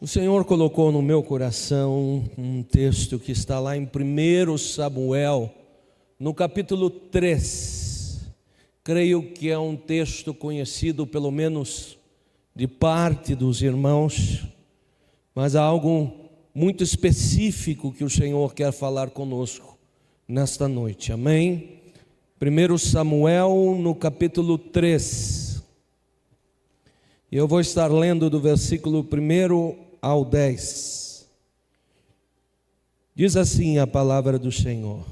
O Senhor colocou no meu coração um texto que está lá em 1 Samuel, no capítulo 3. Creio que é um texto conhecido pelo menos de parte dos irmãos, mas há algo muito específico que o Senhor quer falar conosco nesta noite. Amém? 1 Samuel, no capítulo 3. Eu vou estar lendo do versículo 1 ao 10. Diz assim a palavra do Senhor: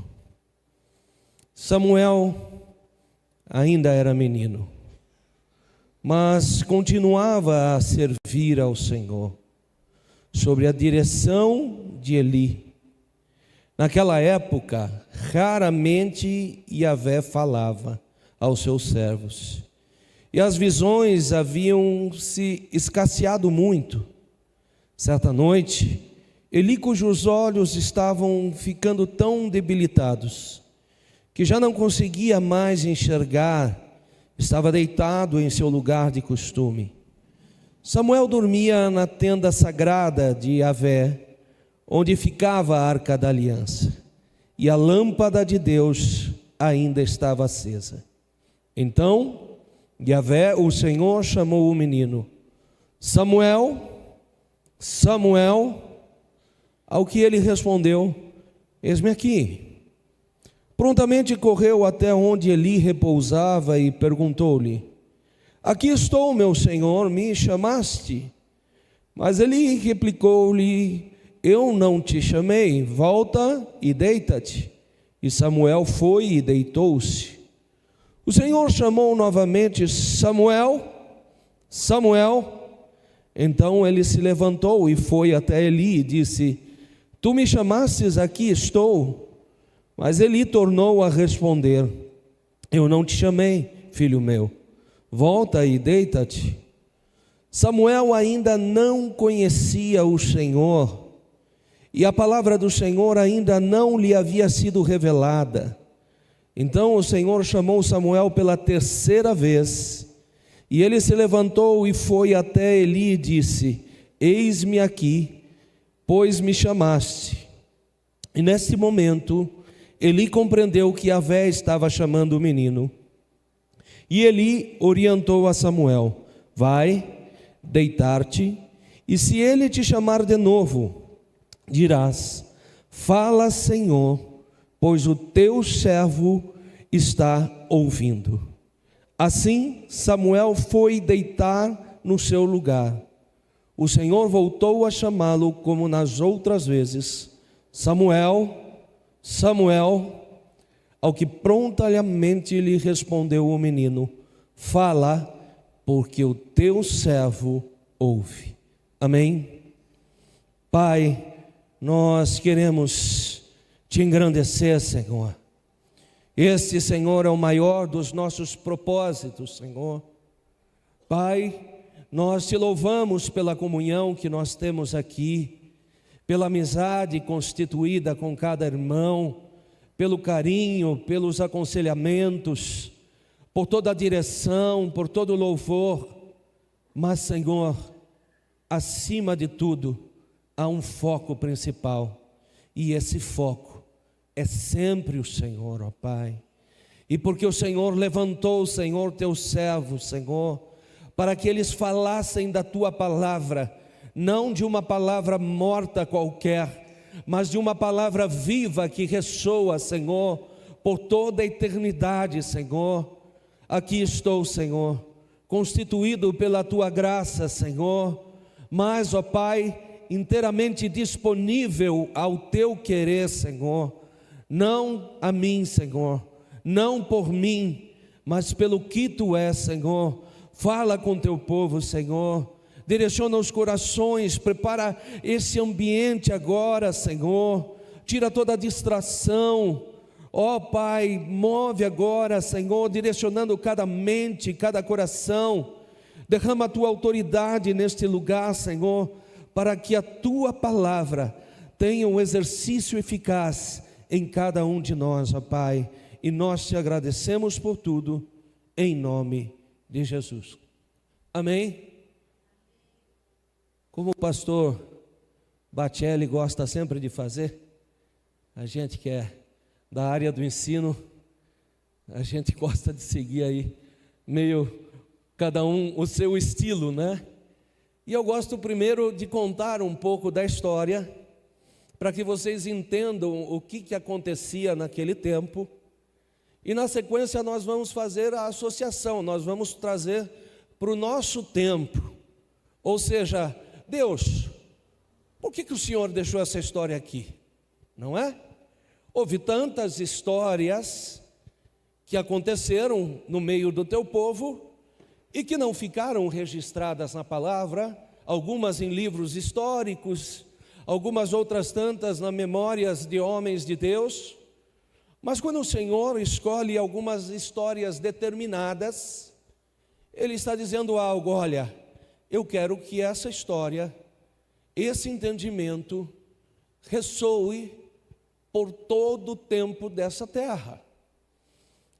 Samuel ainda era menino, mas continuava a servir ao Senhor, sob a direção de Eli. Naquela época, raramente Yahvé falava aos seus servos, e as visões haviam se escasseado muito. Certa noite, Eli, cujos olhos estavam ficando tão debilitados que já não conseguia mais enxergar, estava deitado em seu lugar de costume. Samuel dormia na tenda sagrada de Yahvé, onde ficava a arca da aliança, e a lâmpada de Deus ainda estava acesa. Então, Yahvé, o Senhor, chamou o menino: Samuel, Samuel. Ao que ele respondeu: eis-me aqui. Prontamente correu até onde Eli repousava e perguntou-lhe: aqui estou, meu senhor, me chamaste? Mas Eli replicou-lhe: eu não te chamei, volta e deita-te. E Samuel foi e deitou-se. O Senhor chamou novamente: Samuel, Samuel. Então ele se levantou e foi até Eli e disse: tu me chamastes, aqui estou. Mas Eli tornou a responder: eu não te chamei, filho meu, volta e deita-te. Samuel ainda não conhecia o Senhor, e a palavra do Senhor ainda não lhe havia sido revelada. Então o Senhor chamou Samuel pela terceira vez, e ele se levantou e foi até Eli e disse: eis-me aqui, pois me chamaste. E nesse momento, Eli compreendeu que Yahvé estava chamando o menino. E Eli orientou a Samuel: vai deitar-te, e se ele te chamar de novo, dirás: fala, Senhor, pois o teu servo está ouvindo. Assim Samuel foi deitar no seu lugar. O Senhor voltou a chamá-lo como nas outras vezes: Samuel, Samuel. Ao que prontamente lhe respondeu o menino: fala, porque o teu servo ouve. Amém? Pai, nós queremos te engrandecer, Senhor. Este, Senhor, é o maior dos nossos propósitos, Senhor. Pai, nós te louvamos pela comunhão que nós temos aqui, pela amizade constituída com cada irmão, pelo carinho, pelos aconselhamentos, por toda a direção, por todo o louvor. Mas, Senhor, acima de tudo, há um foco principal, e esse foco é sempre o Senhor, ó Pai. E porque o Senhor levantou, Senhor, teus servos, Senhor, para que eles falassem da tua palavra, não de uma palavra morta qualquer, mas de uma palavra viva que ressoa, Senhor, por toda a eternidade, Senhor. Aqui estou, Senhor, constituído pela tua graça, Senhor, mas, ó Pai, inteiramente disponível ao teu querer, Senhor. Não a mim, Senhor, não por mim, mas pelo que tu és, Senhor. Fala com teu povo, Senhor. Direciona os corações, prepara esse ambiente agora, Senhor. Tira toda a distração. Ó Pai, move agora, Senhor, direcionando cada mente, cada coração. Derrama a tua autoridade neste lugar, Senhor, para que a tua palavra tenha um exercício eficaz em cada um de nós, ó Pai, e nós te agradecemos por tudo, em nome de Jesus. Amém? Como o pastor Batelli gosta sempre de fazer, a gente que é da área do ensino, a gente gosta de seguir aí, meio cada um o seu estilo, né? E eu gosto primeiro de contar um pouco da história, para que vocês entendam o que acontecia naquele tempo. E na sequência nós vamos fazer a associação, nós vamos trazer para o nosso tempo. Ou seja, Deus, por que o Senhor deixou essa história aqui? Não é? Houve tantas histórias que aconteceram no meio do teu povo e que não ficaram registradas na palavra, algumas em livros históricos, algumas outras tantas nas memórias de homens de Deus. Mas quando o Senhor escolhe algumas histórias determinadas, Ele está dizendo algo: olha, eu quero que essa história, esse entendimento, ressoe por todo o tempo dessa terra.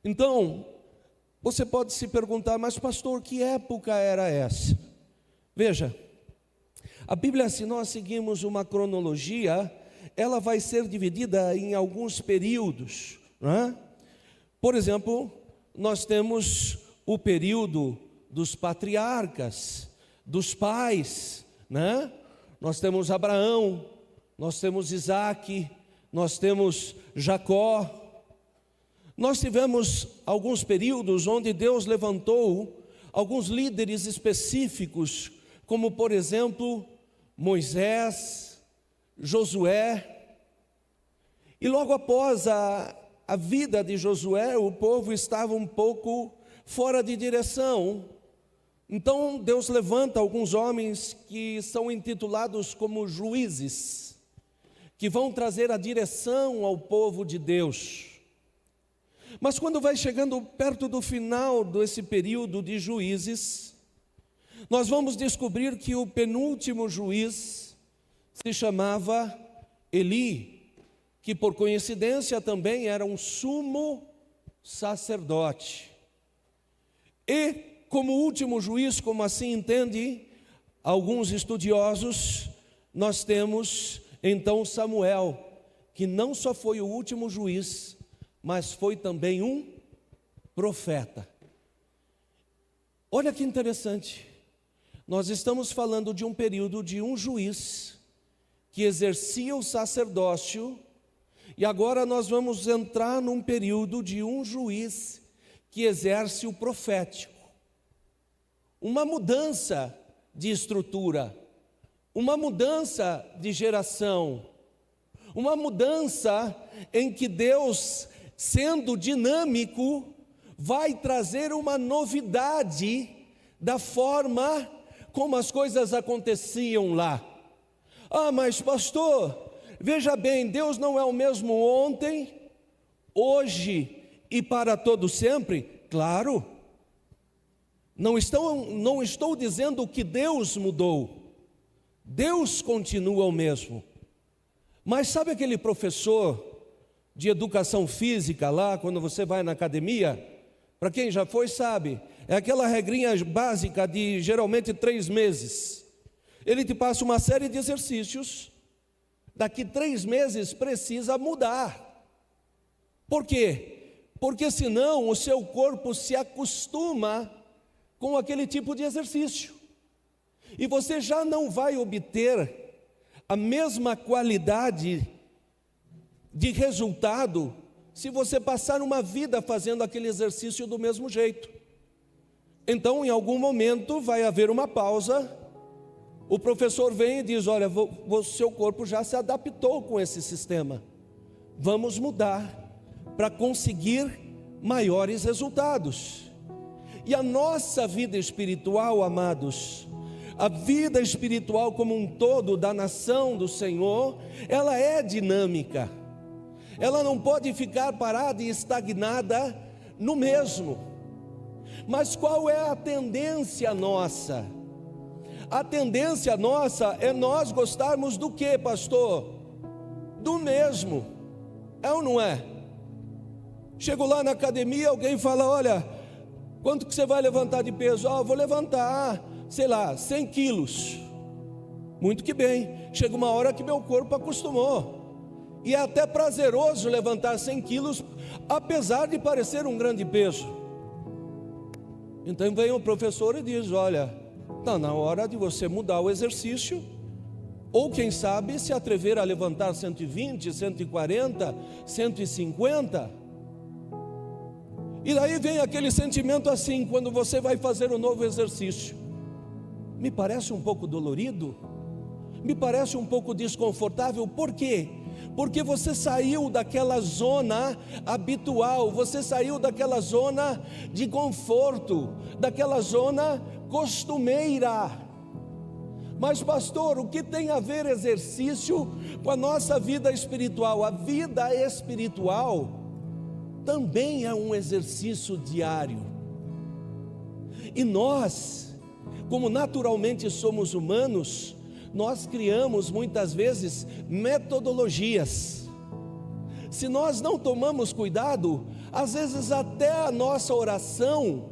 Então, você pode se perguntar, mas pastor, que época era essa? Veja, a Bíblia, se nós seguimos uma cronologia, ela vai ser dividida em alguns períodos, não é? Por exemplo, nós temos o período dos patriarcas, dos pais, né? Nós temos Abraão, nós temos Isaac, nós temos Jacó. Nós tivemos alguns períodos onde Deus levantou alguns líderes específicos, como por exemplo, Moisés, Josué. E logo após a vida de Josué, o povo estava um pouco fora de direção. Então Deus levanta alguns homens que são intitulados como juízes, que vão trazer a direção ao povo de Deus. Mas quando vai chegando perto do final desse período de juízes, nós vamos descobrir que o penúltimo juiz se chamava Eli, que por coincidência também era um sumo sacerdote. E como último juiz, como assim entende alguns estudiosos, nós temos então Samuel, que não só foi o último juiz, mas foi também um profeta. Olha que interessante, nós estamos falando de um período de um juiz que exercia o sacerdócio, e agora nós vamos entrar num período de um juiz que exerce o profético. Uma mudança de estrutura, uma mudança de geração, uma mudança em que Deus, sendo dinâmico, vai trazer uma novidade da forma como as coisas aconteciam lá. Ah, mas pastor, veja bem, Deus não é o mesmo ontem, hoje e para todo sempre? Claro. Não estou dizendo que Deus mudou, Deus continua o mesmo. Mas sabe aquele professor de educação física lá, quando você vai na academia? Para quem já foi sabe, é aquela regrinha básica de geralmente 3 meses. Ele te passa uma série de exercícios, daqui 3 meses precisa mudar. Por quê? Porque senão o seu corpo se acostuma com aquele tipo de exercício, e você já não vai obter a mesma qualidade de resultado se você passar uma vida fazendo aquele exercício do mesmo jeito. Então, em algum momento vai haver uma pausa, o professor vem e diz: olha, o seu corpo já se adaptou com esse sistema, vamos mudar para conseguir maiores resultados. E a nossa vida espiritual, amados, a vida espiritual como um todo da nação do Senhor, ela é dinâmica, ela não pode ficar parada e estagnada no mesmo. Mas qual é a tendência nossa? A tendência nossa é nós gostarmos do que, pastor? Do mesmo, é ou não é? Chego lá na academia, alguém fala: olha, quanto que você vai levantar de peso? Ah, eu vou levantar, sei lá, 100 quilos. Muito que bem, chega uma hora que meu corpo acostumou, e é até prazeroso levantar 100 quilos, apesar de parecer um grande peso. Então vem o professor e diz: olha, está na hora de você mudar o exercício, ou quem sabe se atrever a levantar 120, 140, 150. E daí vem aquele sentimento assim, quando você vai fazer um novo exercício: me parece um pouco dolorido, me parece um pouco desconfortável. Por quê? Porque você saiu daquela zona habitual, você saiu daquela zona de conforto, daquela zona costumeira. Mas pastor, o que tem a ver exercício com a nossa vida espiritual? A vida espiritual também é um exercício diário. E nós, como naturalmente somos humanos, nós criamos muitas vezes metodologias. Se nós não tomamos cuidado, às vezes até a nossa oração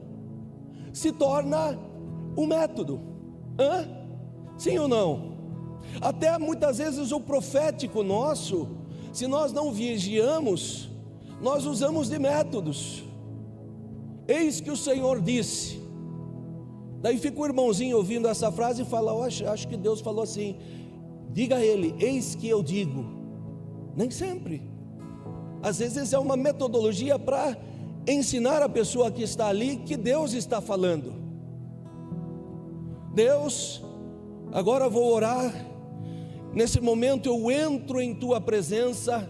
se torna um método. Sim ou não? Até muitas vezes o profético nosso, se nós não vigiamos, nós usamos de métodos. Eis que o Senhor disse. Daí fica o irmãozinho ouvindo essa frase e fala: acho que Deus falou assim. Diga a ele: eis que eu digo. Nem sempre. Às vezes é uma metodologia para ensinar a pessoa que está ali que Deus está falando. Deus, agora vou orar. Nesse momento eu entro em tua presença.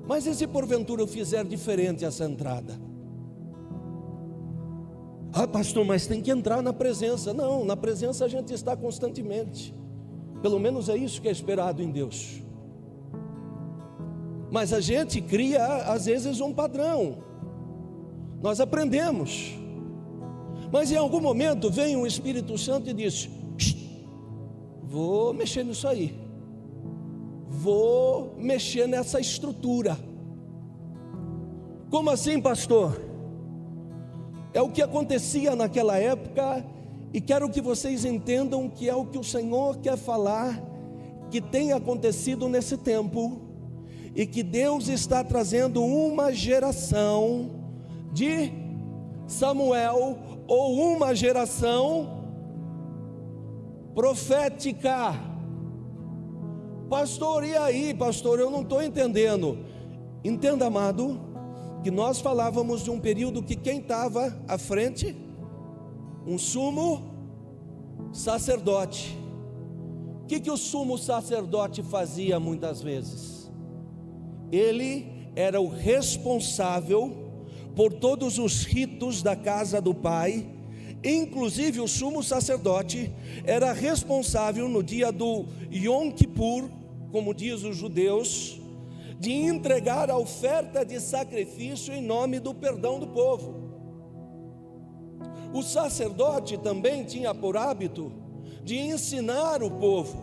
Mas e se porventura eu fizer diferente essa entrada? Pastor, mas tem que entrar na presença. Não, na presença a gente está constantemente. Pelo menos é isso que é esperado em Deus. Mas a gente cria às vezes um padrão. Nós aprendemos. Mas em algum momento vem o Espírito Santo e diz: vou mexer nisso aí. Vou mexer nessa estrutura. Como assim, pastor? É o que acontecia naquela época, e quero que vocês entendam que é o que o Senhor quer falar, que tem acontecido nesse tempo, e que Deus está trazendo uma geração de Samuel, ou uma geração profética. Pastor, e aí, pastor, eu não estou entendendo. Entenda, amado, que nós falávamos de um período que quem estava à frente, um sumo sacerdote. O que o sumo sacerdote fazia muitas vezes? Ele era o responsável por todos os ritos da casa do pai. Inclusive o sumo sacerdote era responsável no dia do Yom Kippur, como diz os judeus, de entregar a oferta de sacrifício em nome do perdão do povo. O sacerdote também tinha por hábito de ensinar o povo.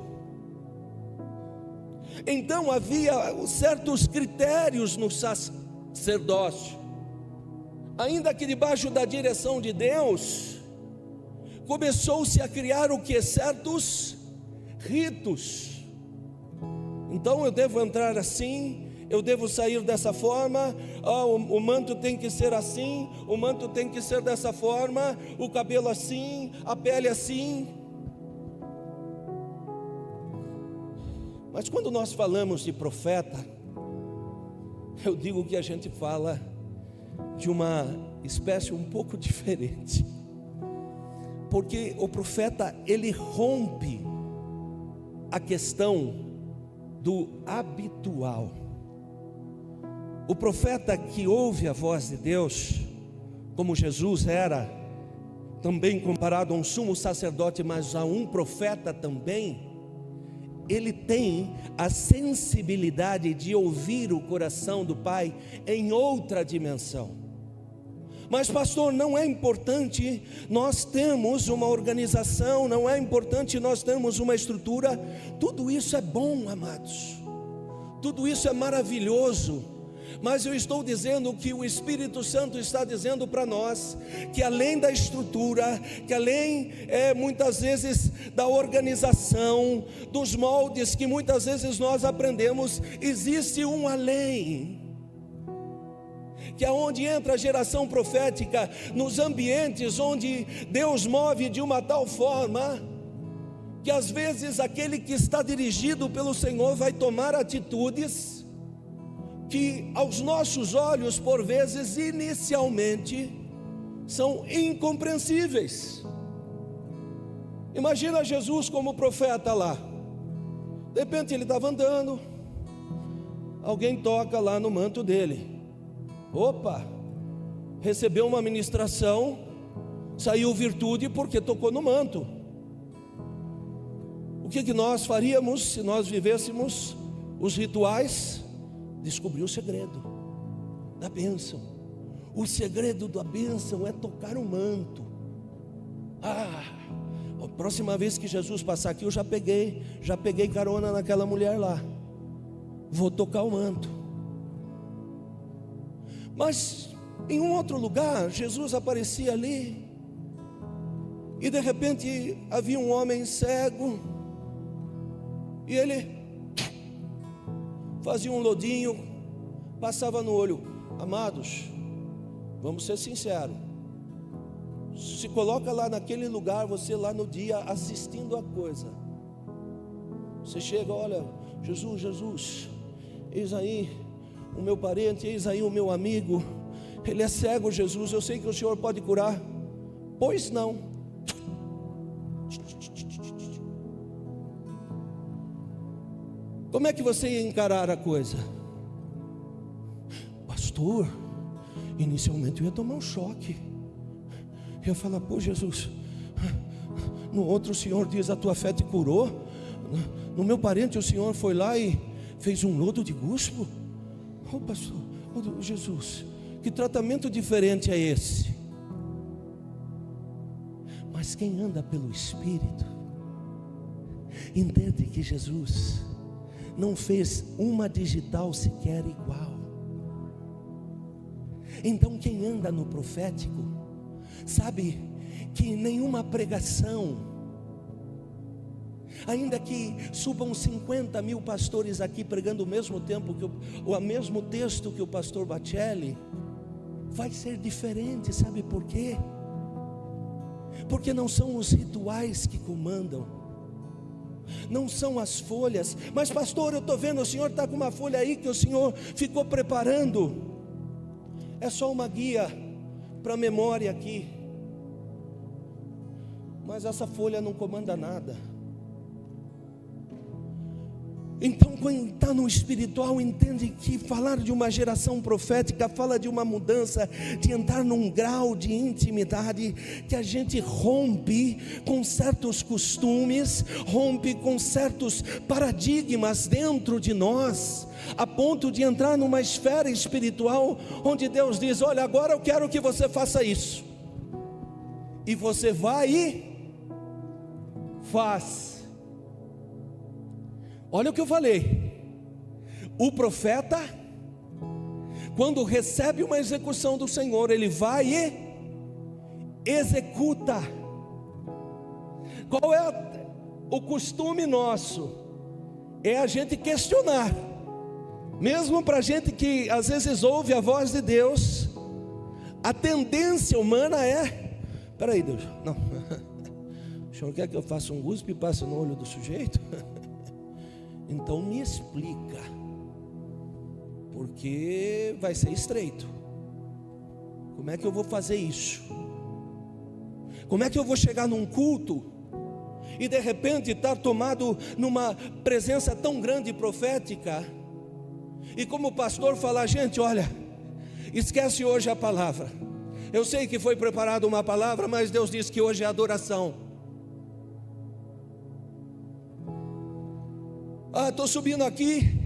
Então havia certos critérios no sacerdócio, ainda que debaixo da direção de Deus, começou-se a criar o que? Certos ritos. Então eu devo entrar assim, eu devo sair dessa forma, o manto tem que ser assim, o manto tem que ser dessa forma, o cabelo assim, a pele assim. Mas quando nós falamos de profeta, eu digo que a gente fala de uma espécie um pouco diferente, porque o profeta, ele rompe a questão do habitual. O profeta que ouve a voz de Deus, como Jesus era, também comparado a um sumo sacerdote, mas a um profeta também, ele tem a sensibilidade de ouvir o coração do Pai em outra dimensão. Mas pastor, não é importante nós termos uma organização, não é importante nós termos uma estrutura. Tudo isso é bom, amados, tudo isso é maravilhoso, Mas eu estou dizendo que o Espírito Santo está dizendo para nós que além da estrutura, que além muitas vezes da organização, dos moldes que muitas vezes nós aprendemos, existe um além. Que é onde entra a geração profética, nos ambientes onde Deus move de uma tal forma, que às vezes aquele que está dirigido pelo Senhor vai tomar atitudes que aos nossos olhos, por vezes, inicialmente, são incompreensíveis. Imagina Jesus como profeta lá, de repente ele estava andando, alguém toca lá no manto dele, opa, recebeu uma ministração, saiu virtude porque tocou no manto. O que nós faríamos se nós vivêssemos os rituais? Descobrir o segredo da bênção. O segredo da bênção é tocar o manto. A próxima vez que Jesus passar aqui, eu já peguei carona naquela mulher lá. Vou tocar o manto. Mas em um outro lugar, Jesus aparecia ali, e de repente havia um homem cego, e ele fazia um lodinho, passava no olho. Amados, vamos ser sinceros, se coloca lá naquele lugar, você lá no dia assistindo a coisa, você chega, olha, Jesus, eis aí o meu parente, eis aí o meu amigo, ele é cego, Jesus, eu sei que o Senhor pode curar. Pois não. Como é que você ia encarar a coisa? Pastor, inicialmente eu ia tomar um choque. Eu ia falar, pô Jesus, no outro o Senhor diz, a tua fé te curou. No meu parente o Senhor foi lá e fez um lodo de guspo. Oh pastor, oh Jesus, que tratamento diferente é esse? Mas quem anda pelo Espírito entende que Jesus não fez uma digital sequer igual. Então quem anda no profético sabe que nenhuma pregação, ainda que subam 50 mil pastores aqui pregando o mesmo tempo o mesmo texto que o pastor Bacelli, vai ser diferente. Sabe por quê? Porque não são os rituais que comandam, não são as folhas. Mas pastor, eu estou vendo, o senhor está com uma folha aí que o senhor ficou preparando. É só uma guia para memória aqui, mas essa folha não comanda nada. Então quem está no espiritual entende que falar de uma geração profética fala de uma mudança, de entrar num grau de intimidade, que a gente rompe com certos costumes, rompe com certos paradigmas dentro de nós, a ponto de entrar numa esfera espiritual, onde Deus diz, olha, agora eu quero que você faça isso, e você vai e faz. Olha o que eu falei, o profeta, quando recebe uma execução do Senhor, ele vai e executa. Qual é o costume nosso? É a gente questionar, mesmo para a gente que às vezes ouve a voz de Deus, a tendência humana é, peraí Deus, não, o senhor quer que eu faça um guspe e passe no olho do sujeito? Então me explica, porque vai ser estreito. Como é que eu vou fazer isso? Como é que eu vou chegar num culto e de repente estar tomado numa presença tão grande profética, e como pastor falar, gente, olha, esquece hoje a palavra. Eu sei que foi preparada uma palavra, mas Deus disse que hoje é adoração. Estou subindo aqui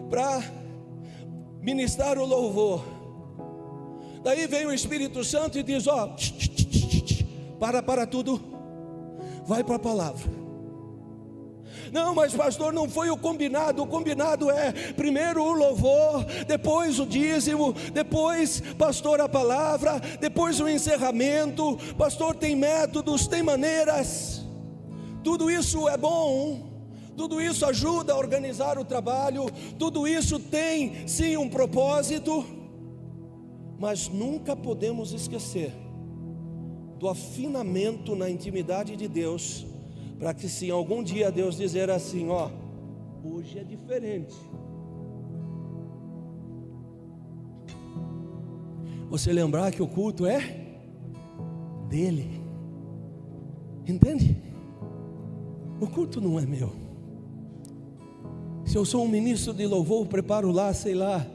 para ministrar o louvor. Daí vem o Espírito Santo e diz, ó, para tudo, vai para a palavra. Não, mas pastor, não foi o combinado. O combinado é primeiro o louvor, depois o dízimo, depois, pastor, a palavra, depois o encerramento. Pastor, tem métodos, tem maneiras. Tudo isso é bom, tudo isso ajuda a organizar o trabalho, tudo isso tem sim um propósito, mas nunca podemos esquecer do afinamento na intimidade de Deus, para que se algum dia Deus dizer assim, ó, hoje é diferente, você lembrar que o culto é dele, entende? O culto não é meu. Se eu sou um ministro de louvor, preparo lá, sei lá,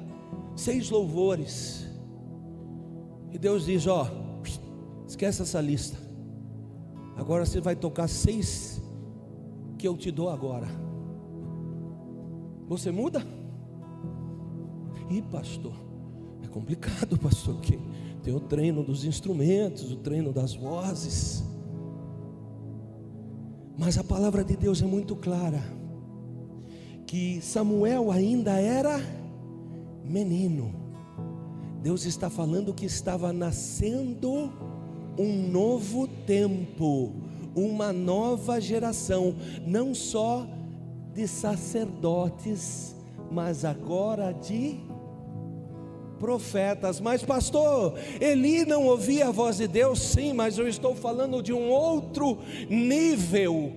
6 louvores, e Deus diz, ó, esquece essa lista, agora você vai tocar 6 que eu te dou agora. Você muda? Ih, pastor, é complicado, pastor, porque tem o treino dos instrumentos, o treino das vozes. Mas a palavra de Deus é muito clara, que Samuel ainda era menino. Deus está falando que estava nascendo um novo tempo, uma nova geração, não só de sacerdotes, mas agora de profetas. Mas pastor, Eli não ouvia a voz de Deus? Sim, mas eu estou falando de um outro nível,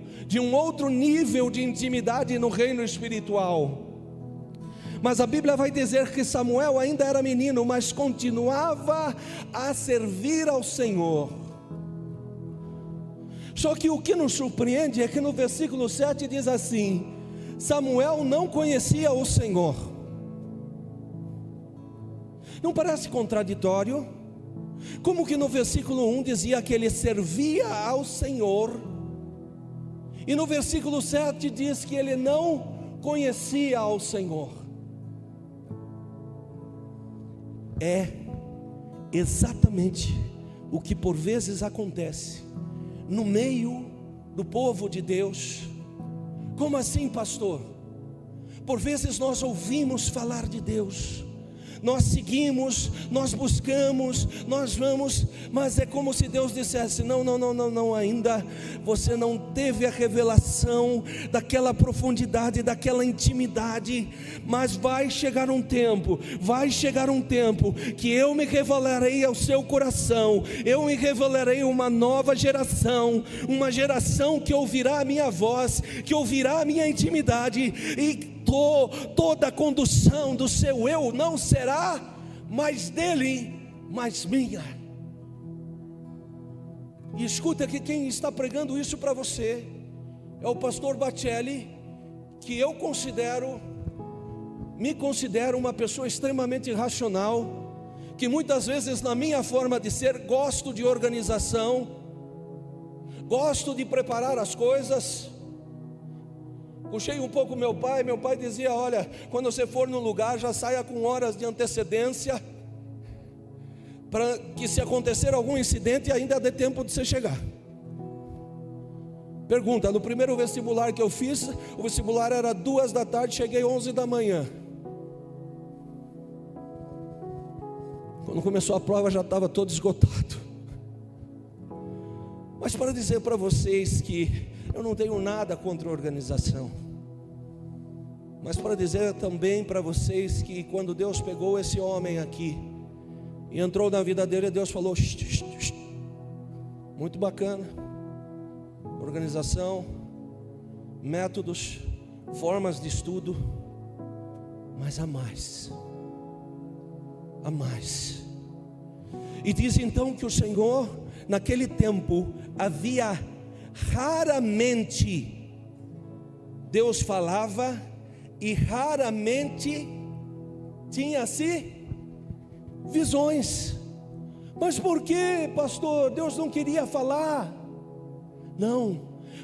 de intimidade no reino espiritual. Mas a Bíblia vai dizer que Samuel ainda era menino, mas continuava a servir ao Senhor. Só que o que nos surpreende é que no versículo 7 diz assim: Samuel não conhecia o Senhor. Não parece contraditório? Como que no versículo 1 dizia que ele servia ao Senhor, e no versículo 7 diz que ele não conhecia ao Senhor? É exatamente o que por vezes acontece no meio do povo de Deus. Como assim, pastor? Por vezes nós ouvimos falar de Deus, nós seguimos, nós buscamos, nós vamos, mas é como se Deus dissesse: não, ainda você não teve a revelação daquela profundidade, daquela intimidade. Mas vai chegar um tempo que eu me revelarei ao seu coração, eu me revelarei uma nova geração, uma geração que ouvirá a minha voz, que ouvirá a minha intimidade, e toda a condução do seu eu não será mais dele, mas minha. E escuta que quem está pregando isso para você é o pastor Bacelli, que me considero uma pessoa extremamente racional, que muitas vezes na minha forma de ser gosto de organização, gosto de preparar as coisas. Puxei um pouco meu pai dizia: olha, quando você for no lugar, já saia com horas de antecedência, para que se acontecer algum incidente ainda dê tempo de você chegar. Pergunta: no primeiro vestibular que eu fiz, o vestibular era 2 da tarde, cheguei 11 da manhã. Quando começou a prova já estava todo esgotado. Mas para dizer para vocês que eu não tenho nada contra a organização, mas para dizer também para vocês que quando Deus pegou esse homem aqui e entrou na vida dele, Deus falou: muito bacana, organização, métodos, formas de estudo, mas há mais. E diz então que o Senhor, naquele tempo, havia raramente, Deus falava e raramente tinha-se visões. Mas por que, pastor, Deus não queria falar? Não,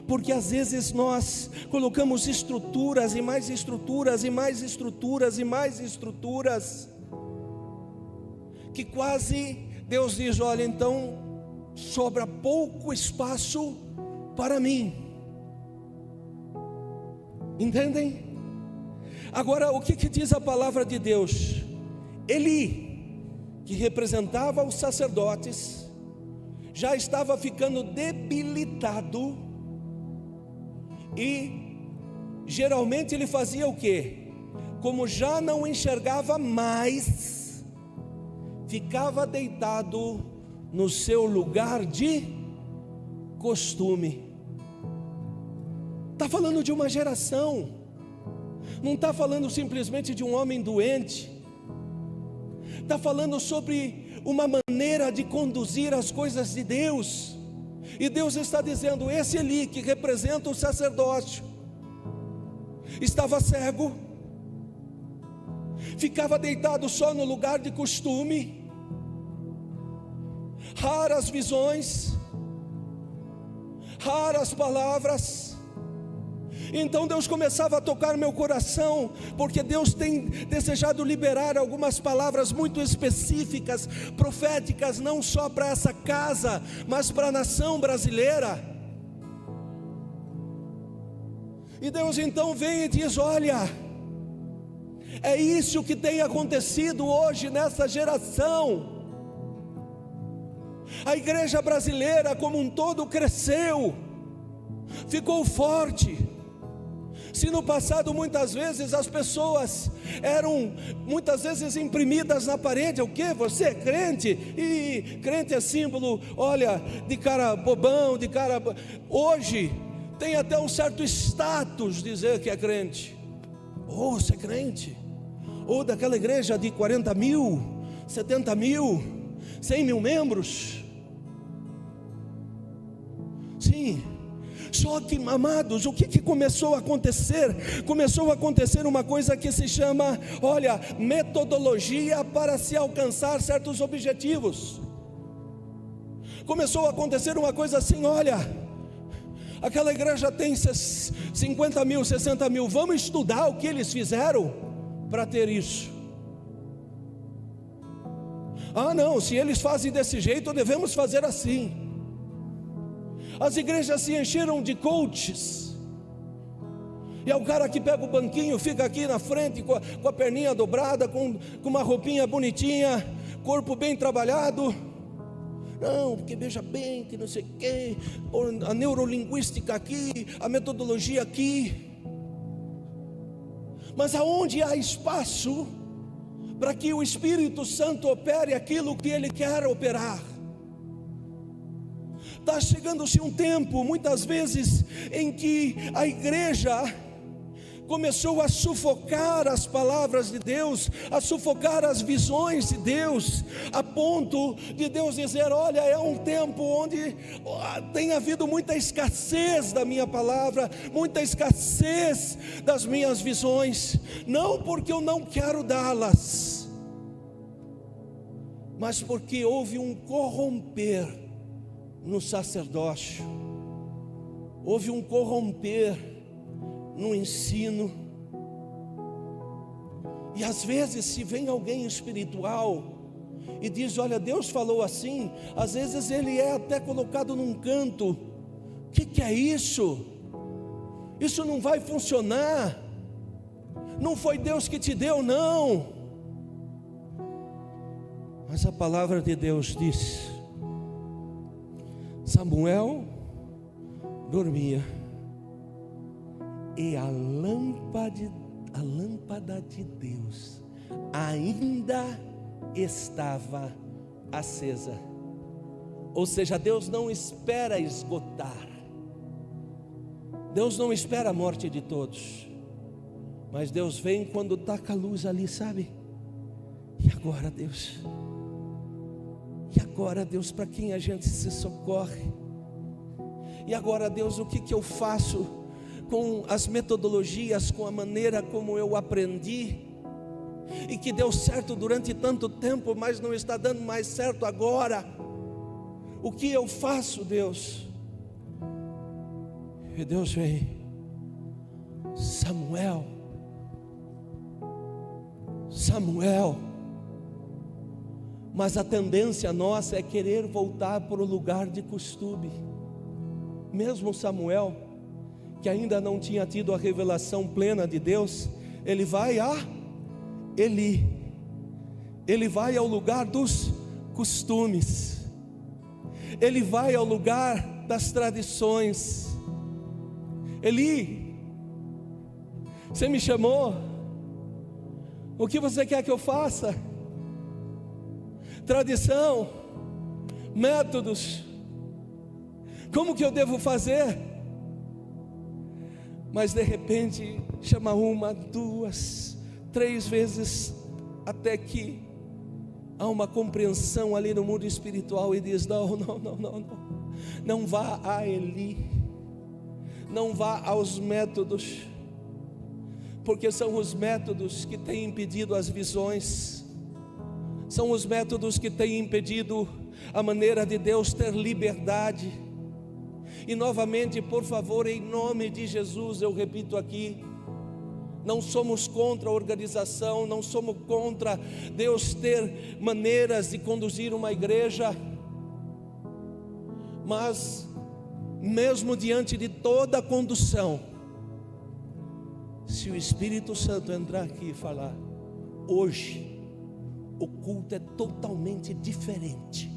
porque às vezes nós colocamos estruturas e mais estruturas e mais estruturas e mais estruturas, que quase Deus diz: olha, então sobra pouco espaço para mim. Entendem? Agora, o que diz a palavra de Deus? Eli, que representava os sacerdotes, já estava ficando debilitado, e geralmente ele fazia o quê? Como já não enxergava mais, ficava deitado no seu lugar de costume. Está falando de uma geração, não está falando simplesmente de um homem doente, está falando sobre uma maneira de conduzir as coisas de Deus. E Deus está dizendo: esse Eli, que representa o sacerdócio, estava cego, ficava deitado só no lugar de costume, raras visões, raras palavras. Então Deus começava a tocar meu coração, porque Deus tem desejado liberar algumas palavras muito específicas, proféticas, não só para essa casa, mas para a nação brasileira. E Deus então vem e diz: olha, é isso que tem acontecido hoje nessa geração. A igreja brasileira como um todo cresceu, ficou forte. Se no passado muitas vezes as pessoas eram muitas vezes imprimidas na parede: o que? Você é crente? E crente é símbolo, olha, de cara bobão, de cara... Hoje tem até um certo status dizer que é crente. Oh, você é crente? Ou daquela igreja de 40 mil, 70 mil, 100 mil membros. Sim. Só que, amados, o que começou a acontecer? Começou a acontecer uma coisa que se chama, olha, metodologia para se alcançar certos objetivos. Começou a acontecer uma coisa assim: olha, aquela igreja tem 50 mil, 60 mil, vamos estudar o que eles fizeram para ter isso. Ah não, se eles fazem desse jeito, devemos fazer assim. As igrejas se encheram de coaches, e é o cara que pega o banquinho, fica aqui na frente com a perninha dobrada, com uma roupinha bonitinha, corpo bem trabalhado. Não, porque veja bem, que não sei o que, a neurolinguística aqui, a metodologia aqui. Mas aonde há espaço para que o Espírito Santo opere aquilo que Ele quer operar? Está chegando-se um tempo, muitas vezes, em que a igreja começou a sufocar as palavras de Deus, a sufocar as visões de Deus, a ponto de Deus dizer: olha, é um tempo onde tem havido muita escassez da minha palavra, muita escassez das minhas visões, não porque eu não quero dá-las, mas porque houve um corromper no sacerdócio, houve um corromper no ensino. E às vezes, se vem alguém espiritual e diz: olha, Deus falou assim, às vezes ele é até colocado num canto. O que é isso? Isso não vai funcionar, não foi Deus que te deu, não. Mas a palavra de Deus diz: Samuel dormia, e a lâmpada de Deus ainda estava acesa. Ou seja, Deus não espera esgotar, Deus não espera a morte de todos, mas Deus vem quando taca a luz ali, sabe? E agora, Deus? E agora, Deus, para quem a gente se socorre? E agora, Deus, o que eu faço com as metodologias, com a maneira como eu aprendi, e que deu certo durante tanto tempo, mas não está dando mais certo agora? O que eu faço, Deus? E Deus vem: Samuel, Samuel. Mas a tendência nossa é querer voltar para o lugar de costume. Mesmo Samuel, que ainda não tinha tido a revelação plena de Deus, ele vai a Eli, ele vai ao lugar dos costumes, ele vai ao lugar das tradições. Eli, você me chamou, o que você quer que eu faça? Tradição, métodos, como que eu devo fazer? Mas de repente chama uma, duas, três vezes, até que há uma compreensão ali no mundo espiritual e diz: não vá a Eli, não vá aos métodos, porque são os métodos que têm impedido as visões, são os métodos que têm impedido a maneira de Deus ter liberdade. E novamente, por favor, em nome de Jesus, eu repito aqui, não somos contra a organização, não somos contra Deus ter maneiras de conduzir uma igreja, mas mesmo diante de toda a condução, se o Espírito Santo entrar aqui e falar: hoje o culto é totalmente diferente,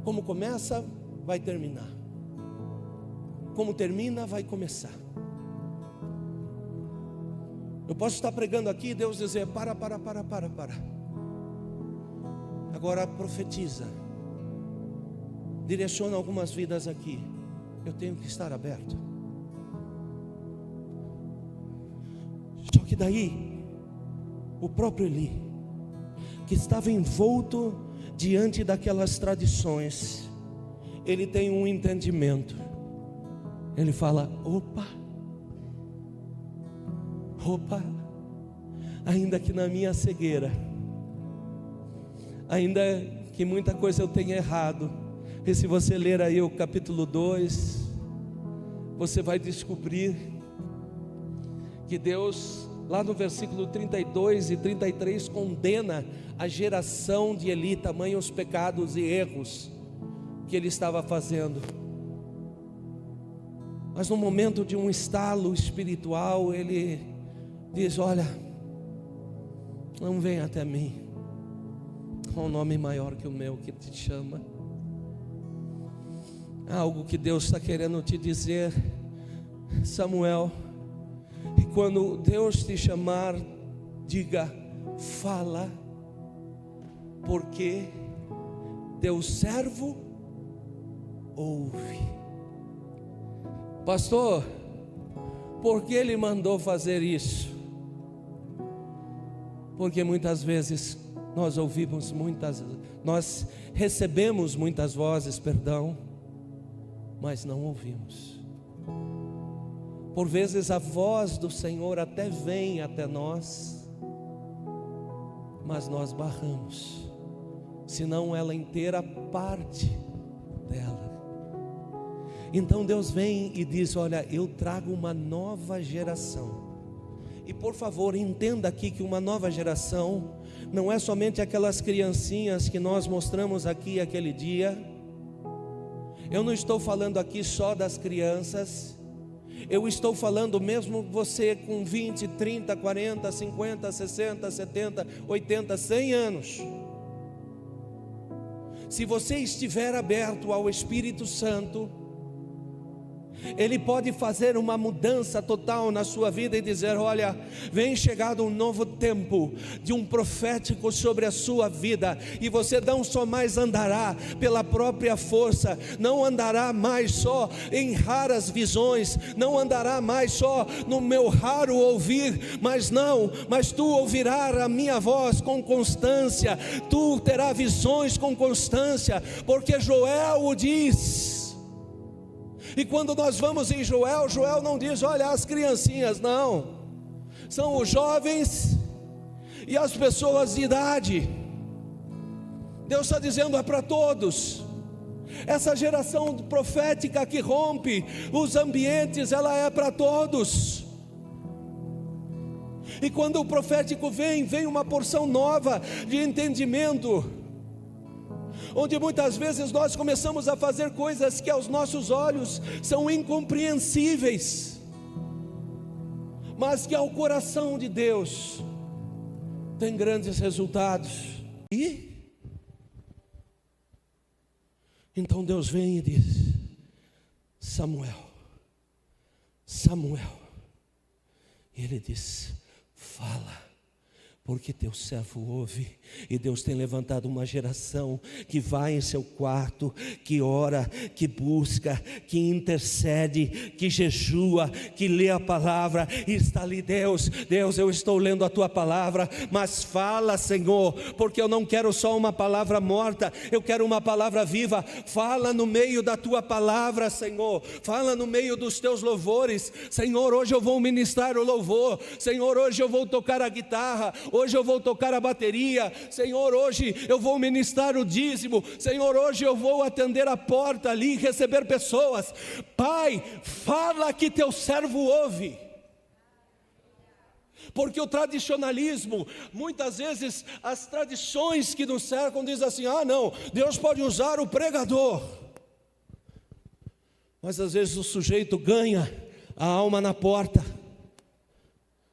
como começa, vai terminar, como termina, vai começar. Eu posso estar pregando aqui e Deus dizer: para. Agora profetiza, direciona algumas vidas aqui. Eu tenho que estar aberto. Só que daí, o próprio Eli, que estava envolto diante daquelas tradições, ele tem um entendimento. Ele fala: opa, ainda que na minha cegueira, ainda que muita coisa eu tenha errado, e se você ler aí o capítulo 2, você vai descobrir que Deus, lá no versículo 32 e 33, condena a geração de Eli, tamanho os pecados e erros que ele estava fazendo. Mas no momento de um estalo espiritual, ele diz: olha, não vem até mim, há um nome maior que o meu que te chama. Algo que Deus está querendo te dizer, Samuel. E quando Deus te chamar, diga: fala, porque teu servo ouve. Pastor, por que ele mandou fazer isso? Porque muitas vezes nós nós recebemos muitas vozes, mas não ouvimos. Por vezes a voz do Senhor até vem até nós, mas nós barramos, senão ela inteira parte dela. Então Deus vem e diz: olha, eu trago uma nova geração. E por favor, entenda aqui que uma nova geração não é somente aquelas criancinhas que nós mostramos aqui aquele dia. Eu não estou falando aqui só das crianças. Eu estou falando mesmo você com 20, 30, 40, 50, 60, 70, 80, 100 anos. Se você estiver aberto ao Espírito Santo, Ele pode fazer uma mudança total na sua vida e dizer: olha, vem chegado um novo tempo de um profético sobre a sua vida, e você não só mais andará pela própria força, não andará mais só em raras visões, não andará mais só no meu raro ouvir, mas tu ouvirás a minha voz com constância, tu terás visões com constância, porque Joel o diz. E quando nós vamos em Joel não diz: olha, as criancinhas, não, são os jovens e as pessoas de idade. Deus está dizendo: é para todos. Essa geração profética que rompe os ambientes, ela é para todos. E quando o profético vem uma porção nova de entendimento. onde muitas vezes nós começamos a fazer coisas que aos nossos olhos são incompreensíveis, mas que ao coração de Deus tem grandes resultados. E então Deus vem e diz: Samuel, Samuel. E ele diz: fala, porque teu servo ouve. E Deus tem levantado uma geração que vai em seu quarto, que ora, que busca, que intercede, que jejua, que lê a palavra, e está ali: Deus, eu estou lendo a tua palavra, mas fala, Senhor, porque eu não quero só uma palavra morta, eu quero uma palavra viva. Fala no meio da tua palavra, Senhor, fala no meio dos teus louvores. Senhor, hoje eu vou ministrar o louvor. Senhor, hoje eu vou tocar a guitarra, hoje eu vou tocar a bateria. Senhor, hoje eu vou ministrar o dízimo. Senhor, hoje eu vou atender a porta ali e receber pessoas. Pai, fala que teu servo ouve. Porque o tradicionalismo, muitas vezes as tradições que nos cercam dizem assim: ah não, Deus pode usar o pregador. Mas às vezes o sujeito ganha a alma na porta.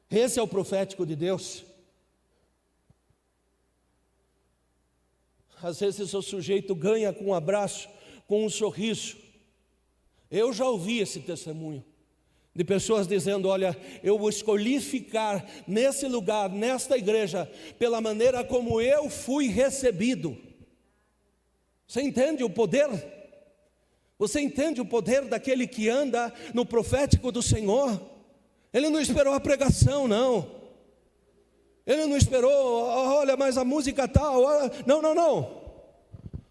Esse é o profético de Deus. Às vezes o sujeito ganha com um abraço, com um sorriso. Eu já ouvi esse testemunho de pessoas dizendo: olha, eu escolhi ficar nesse lugar, nesta igreja, pela maneira como eu fui recebido. Você entende o poder? Você entende o poder daquele que anda no profético do Senhor? Ele não esperou a pregação, não. Ele não esperou: olha, mas a música tal. Não.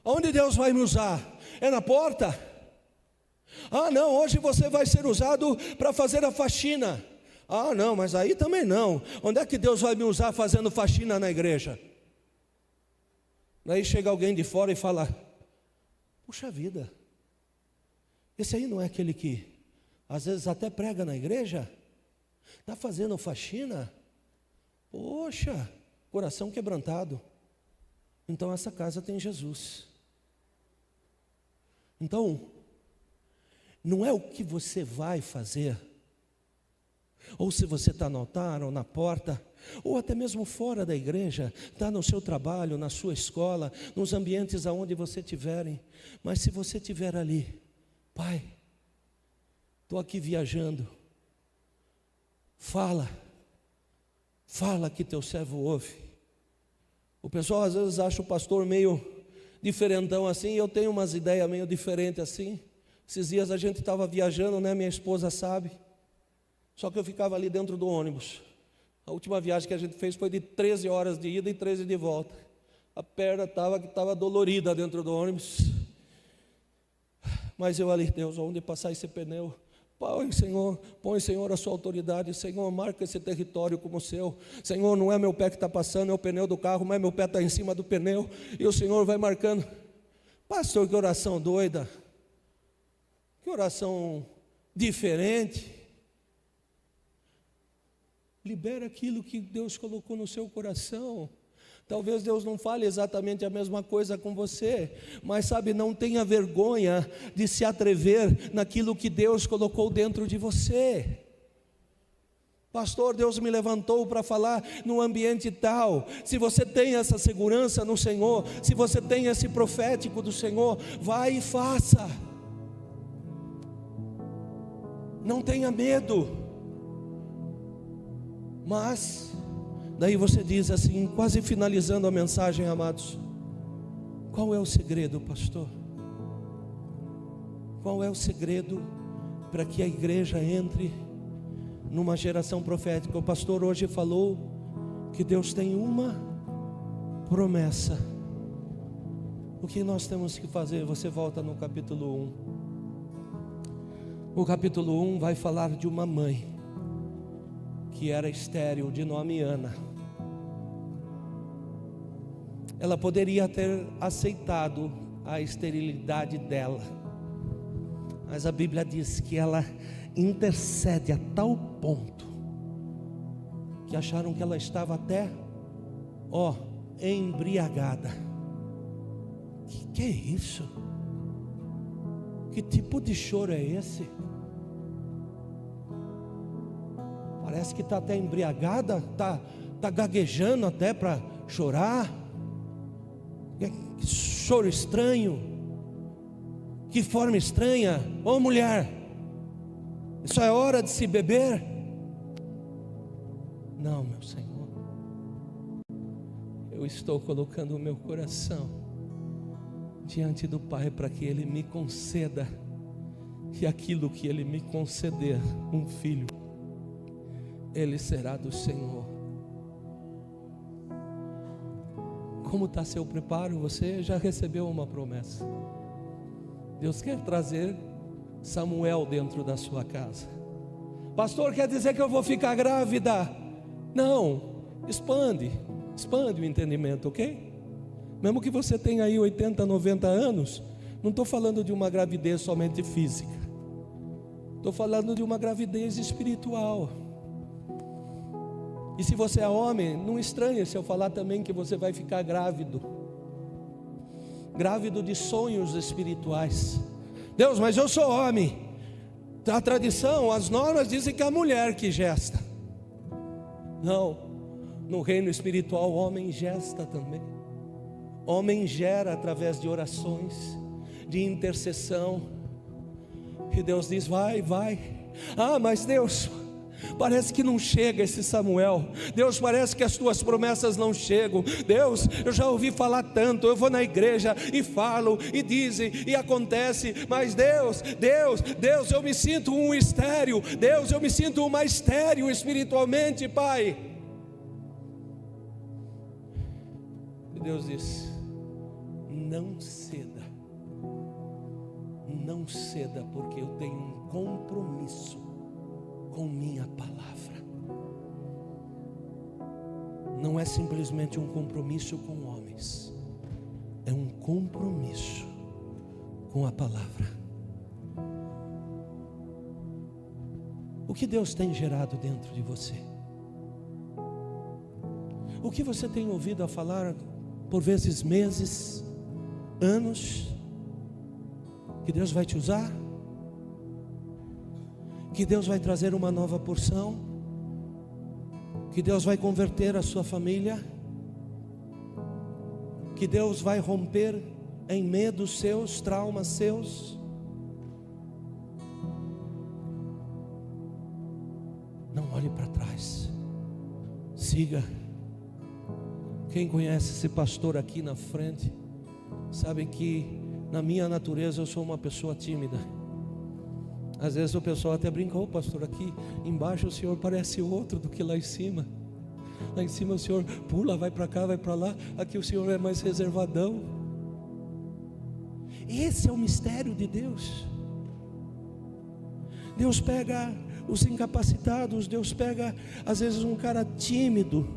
Onde Deus vai me usar? É na porta? Ah não, hoje você vai ser usado para fazer a faxina. Ah não, mas aí também não. Onde é que Deus vai me usar fazendo faxina na igreja? Daí chega alguém de fora e fala: puxa vida, esse aí não é aquele que às vezes até prega na igreja? Está fazendo faxina? Poxa, coração quebrantado. Então essa casa tem Jesus. Então, não é o que você vai fazer, ou se você está no altar ou na porta, ou até mesmo fora da igreja, está no seu trabalho, na sua escola, nos ambientes aonde você estiverem. Mas se você estiver ali: Pai, estou aqui viajando, fala que teu servo ouve. O pessoal às vezes acha o pastor meio diferentão assim, eu tenho umas ideias meio diferentes assim. Esses dias a gente estava viajando, né? Minha esposa sabe. Só que eu ficava ali dentro do ônibus. A última viagem que a gente fez foi de 13 horas de ida e 13 de volta. A perna estava dolorida dentro do ônibus. Mas eu ali: Deus, onde passar esse pneu? Põe, Senhor, a sua autoridade. Senhor, marca esse território como seu. Senhor, não é meu pé que está passando, é o pneu do carro, mas meu pé está em cima do pneu. E o Senhor vai marcando. Pastor, que oração doida. Que oração diferente. Libera aquilo que Deus colocou no seu coração. Talvez Deus não fale exatamente a mesma coisa com você, mas sabe, não tenha vergonha de se atrever naquilo que Deus colocou dentro de você. Pastor, Deus me levantou para falar no ambiente tal. Se você tem essa segurança no Senhor, se você tem esse profético do Senhor, vai e faça. Não tenha medo. Mas daí você diz assim, quase finalizando a mensagem, amados: qual é o segredo, pastor? Qual é o segredo para que a igreja entre numa geração profética? O pastor hoje falou que Deus tem uma promessa. O que nós temos que fazer? Você volta no capítulo 1. O capítulo 1 vai falar de uma mãe que era estéril, de nome Ana. Ela poderia ter aceitado a esterilidade dela, mas a Bíblia diz que ela intercede a tal ponto que acharam que ela estava até embriagada, Que é isso? Que tipo de choro é esse? Parece que está até embriagada, está gaguejando até para chorar. Que choro estranho, que forma estranha. Ô mulher, isso é hora de se beber? Não, meu Senhor, eu estou colocando o meu coração diante do Pai para que Ele me conceda, e aquilo que Ele me conceder, um filho, ele será do Senhor. Como está seu preparo? Você já recebeu uma promessa. Deus quer trazer Samuel dentro da sua casa. Pastor, quer dizer que eu vou ficar grávida? Não, expande o entendimento, ok? Mesmo que você tenha aí 80, 90 anos, não estou falando de uma gravidez somente física, estou falando de uma gravidez espiritual. E se você é homem, não estranhe se eu falar também que você vai ficar grávido de sonhos espirituais. Deus, mas eu sou homem. A tradição, as normas dizem que é a mulher que gesta. Não, no reino espiritual o homem gesta também. Homem gera através de orações, de intercessão. E Deus diz, vai. Ah, mas Deus, parece que não chega esse Samuel. Deus, parece que as tuas promessas não chegam. Deus, eu já ouvi falar tanto. Eu vou na igreja e falo, e dizem, e acontece. Mas Deus, eu me sinto um estéril. Deus, eu me sinto uma estéril espiritualmente, Pai. E Deus diz, não ceda, porque eu tenho um compromisso com minha palavra. Não é simplesmente um compromisso com homens, é um compromisso com a palavra. O que Deus tem gerado dentro de você? O que você tem ouvido a falar por vezes meses, anos, que Deus vai te usar? Que Deus vai trazer uma nova porção, que Deus vai converter a sua família, que Deus vai romper em medos seus, traumas seus. Não olhe para trás, siga. Quem conhece esse pastor aqui na frente, sabe que na minha natureza eu sou uma pessoa tímida. Às vezes o pessoal até brinca, ô pastor, aqui embaixo o senhor parece outro do que lá em cima. Lá em cima o senhor pula, vai para cá, vai para lá. Aqui o senhor é mais reservadão. Esse é o mistério de Deus. Deus pega os incapacitados, Deus pega às vezes um cara tímido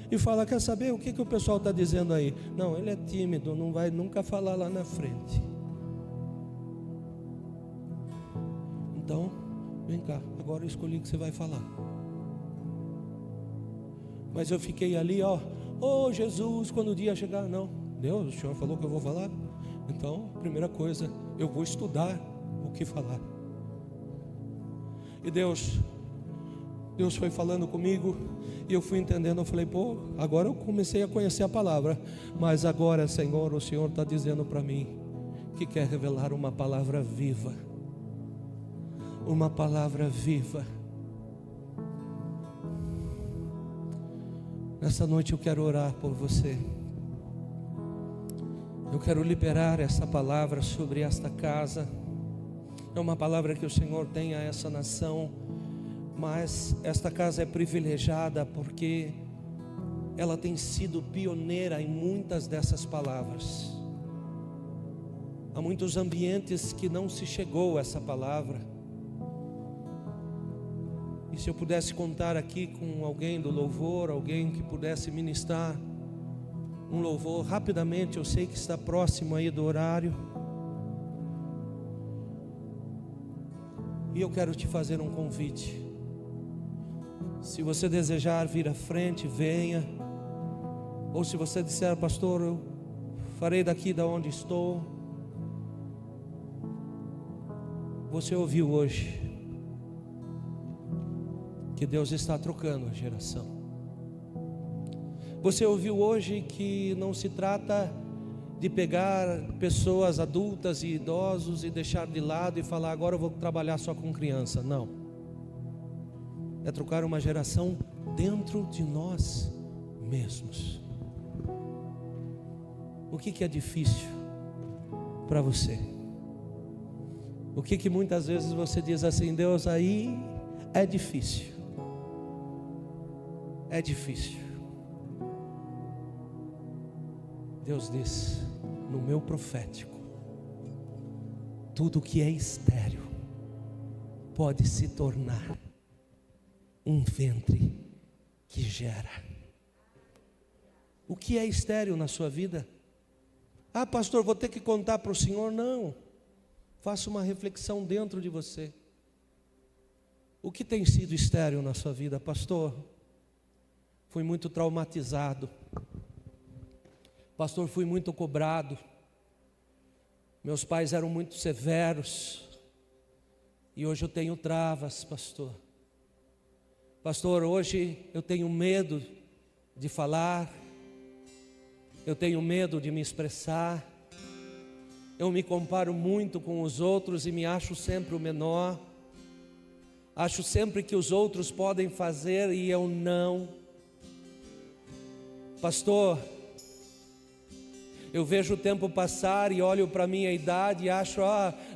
e fala, quer saber o que o pessoal está dizendo aí? Não, ele é tímido, não vai nunca falar lá na frente. Então, vem cá, agora eu escolhi que você vai falar. Mas eu fiquei ali, oh Jesus, quando o dia chegar, não, Deus, o Senhor falou que eu vou falar. Então, primeira coisa, eu vou estudar o que falar. E Deus foi falando comigo, e eu fui entendendo, eu falei, agora eu comecei a conhecer a palavra. Mas agora, Senhor, o Senhor está dizendo para mim, que quer revelar uma palavra viva. Uma palavra viva. Nessa noite eu quero orar por você. Eu quero liberar essa palavra sobre esta casa. É uma palavra que o Senhor tem a essa nação. Mas esta casa é privilegiada porque ela tem sido pioneira em muitas dessas palavras. Há muitos ambientes que não se chegou a essa palavra. E se eu pudesse contar aqui com alguém do louvor, alguém que pudesse ministrar um louvor rapidamente, eu sei que está próximo aí do horário. E eu quero te fazer um convite. Se você desejar vir à frente, venha. Ou se você disser, pastor, eu farei daqui da onde estou. Você ouviu hoje que Deus está trocando a geração. Você ouviu hoje que não se trata de pegar pessoas adultas e idosos e deixar de lado e falar: agora eu vou trabalhar só com criança. Não. É trocar uma geração dentro de nós mesmos. O que é difícil para você? O que muitas vezes você diz assim: Deus, aí é difícil. É difícil. Deus diz no meu profético: tudo que é estéril pode se tornar um ventre que gera. O que é estéril na sua vida? Ah, pastor, vou ter que contar para o senhor. Não, faça uma reflexão dentro de você. O que tem sido estéril na sua vida? Pastor, fui muito traumatizado. Pastor, fui muito cobrado. Meus pais eram muito severos e hoje eu tenho travas, pastor. Pastor, hoje eu tenho medo de falar, eu tenho medo de me expressar, eu me comparo muito com os outros e me acho sempre o menor, acho sempre que os outros podem fazer e eu não. Pastor, eu vejo o tempo passar e olho para a minha idade e acho: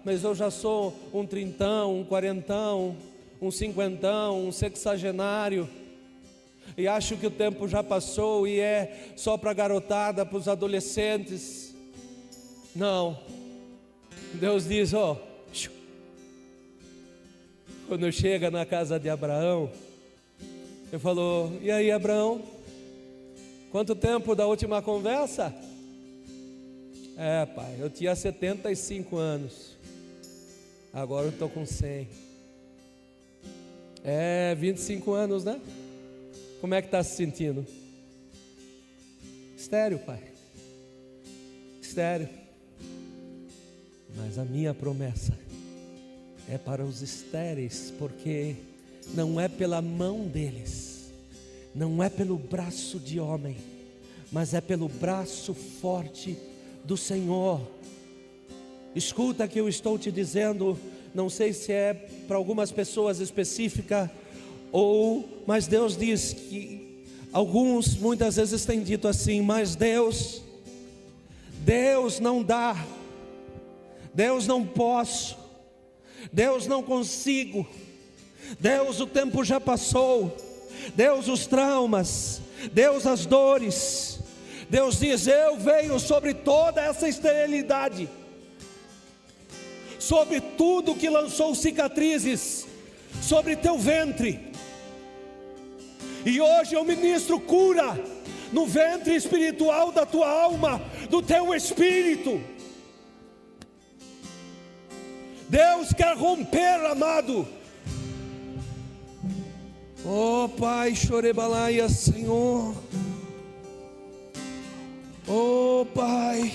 mas eu já sou um trintão, um quarentão, um cinquentão, um sexagenário, e acho que o tempo já passou e é só para a garotada, para os adolescentes. Não, Deus diz: quando chega na casa de Abraão, ele falou: e aí, Abraão, quanto tempo da última conversa? Pai, eu tinha 75 anos, agora eu estou com 100. 25 anos, né? Como é que está se sentindo? Estéril, pai. Estéril. Mas a minha promessa é para os estéreis, porque não é pela mão deles, não é pelo braço de homem, mas é pelo braço forte do Senhor. Escuta que eu estou te dizendo, não sei se é para algumas pessoas específicas, mas Deus diz que alguns muitas vezes têm dito assim: mas Deus não dá, Deus não posso, Deus não consigo, Deus o tempo já passou, Deus os traumas, Deus as dores. Deus diz: eu venho sobre toda essa esterilidade, sobre tudo que lançou cicatrizes sobre teu ventre, e hoje eu ministro cura no ventre espiritual da tua alma, do teu espírito. Deus quer romper, amado. Pai, chorebalaia, Senhor. Pai,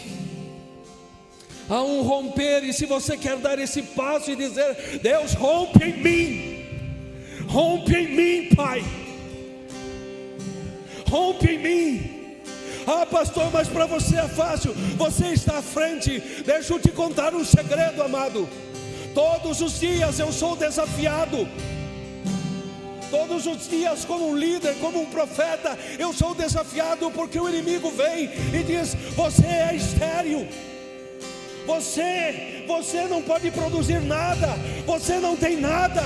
há um romper, e se você quer dar esse passo e dizer: Deus, rompe em mim, Pai, rompe em mim. Pastor, mas para você é fácil, você está à frente. Deixa eu te contar um segredo, amado. Todos os dias eu sou desafiado. Todos os dias, como um líder, como um profeta, eu sou desafiado, porque o inimigo vem e diz: você é estéril, você não pode produzir nada, você não tem nada.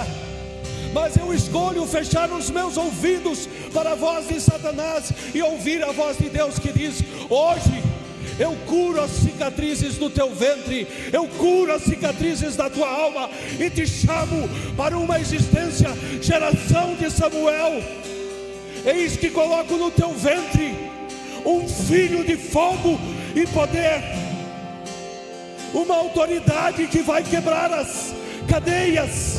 Mas eu escolho fechar os meus ouvidos para a voz de Satanás e ouvir a voz de Deus que diz: hoje eu curo as cicatrizes do teu ventre, eu curo as cicatrizes da tua alma e te chamo para uma existência, geração de Samuel. Eis que coloco no teu ventre um filho de fogo e poder, uma autoridade que vai quebrar as cadeias,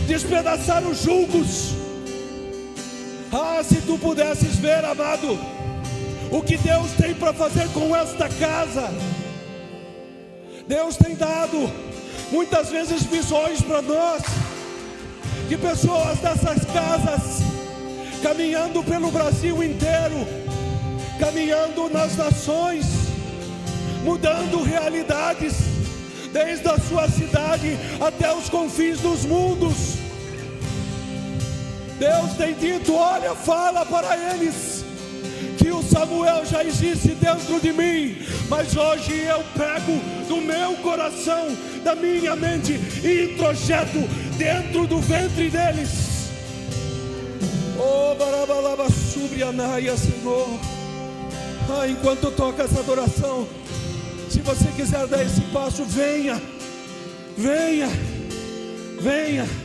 despedaçar os julgos. Se tu pudesses ver, amado, o que Deus tem para fazer com esta casa. Deus tem dado muitas vezes visões para nós, de pessoas dessas casas, caminhando pelo Brasil inteiro, caminhando nas nações, mudando realidades, desde a sua cidade até os confins dos mundos. Deus tem dito: olha, fala para eles que o Samuel já existe dentro de mim, mas hoje eu pego do meu coração, da minha mente, e introjeto dentro do ventre deles. Oh, barabalaba subrianaia, Senhor. Enquanto toca essa adoração, se você quiser dar esse passo, venha, venha, venha.